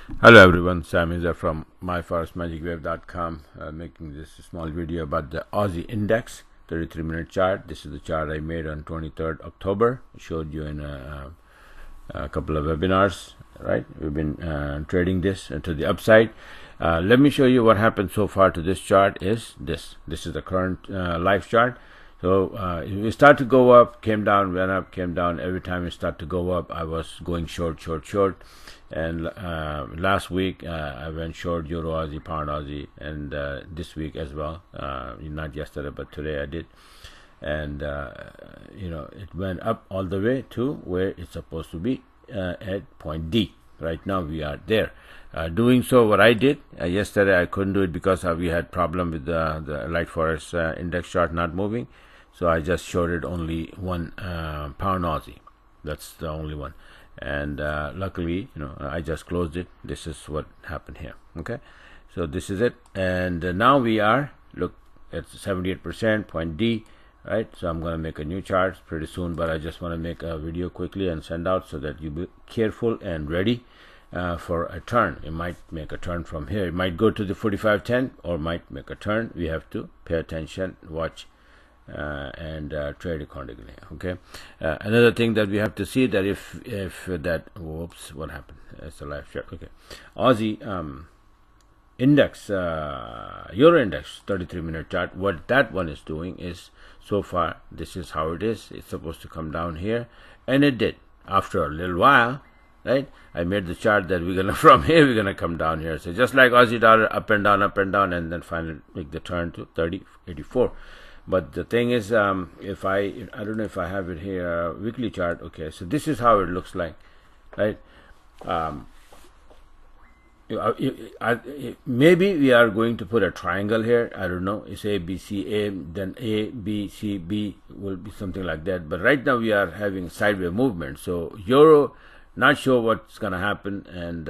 Hello everyone, Sam is from myforestmagicwave.com, making this small video about the AUD Index 33-minute chart. This is the chart I made on 23rd October. I showed you in a couple of webinars, right? We've been trading this to the upside. Let me show you what happened so far to this chart. Is this is the current live chart. So we start to go up, came down, went up, came down. Every time we start to go up, I was going short. And last week I went short Euro Aussie, Pound Aussie, and this week as well. Not yesterday, but today I did. And it went up all the way to where it's supposed to be at point D. Right now we are there. Doing so, what I did yesterday, I couldn't do it because we had problem with the light forest index chart not moving. So I just shorted only one Pound Aussie. That's the only one. And luckily, I just closed it. This is what happened here. Okay, so this is it. And now we are, look, at 78% point D. Right, so I'm going to make a new chart pretty soon, but I just want to make a video quickly and send out so that you be careful and ready for a turn. It might make a turn from here. It might go to the 45.10 or might make a turn. We have to pay attention, watch, and trade accordingly. Okay. Another thing that we have to see that if that, whoops, what happened? It's a live chart. Okay, Aussie index, Euro index 33-minute chart. What that one is doing is, so far this is how it is. It's supposed to come down here, and it did. After a little while, right, I made the chart that we're gonna from here we're gonna come down here. So just like Aussie dollar, up and down, and then finally make the turn to 30.84. But the thing is, if I don't know if I have it here, weekly chart. Okay, so this is how it looks like, right? Maybe we are going to put a triangle here. I don't know. It's A, B, C, A, then A, B, C, B will be something like that. But right now we are having sideways movement. So Euro, not sure what's going to happen, and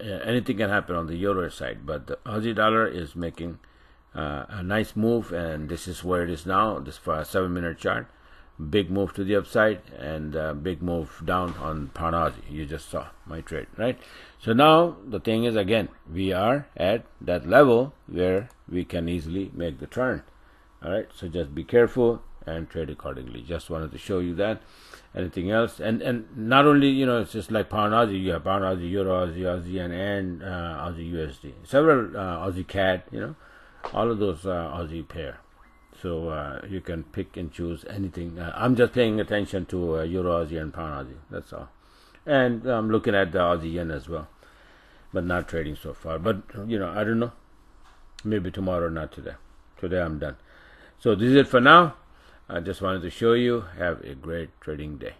anything can happen on the Euro side. But the Aussie dollar is making a nice move, and this is where it is now. This for a 7-minute chart. Big move to the upside and big move down on Pound Aussie. You just saw my trade, right? So now the thing is, again, we are at that level where we can easily make the turn. All right, so just be careful and trade accordingly. Just wanted to show you that. Anything else? And not only, it's just like Pound Aussie. You have Pound Aussie, Euro Aussie, and Aussie USD. Several Aussie CAD, all of those Aussie pair. So you can pick and choose anything. I'm just paying attention to Euro Aussie and Pound Aussie. That's all. And I'm looking at the Aussie yen as well, but not trading so far. But I don't know. Maybe tomorrow, not today. Today I'm done. So this is it for now. I just wanted to show you. Have a great trading day.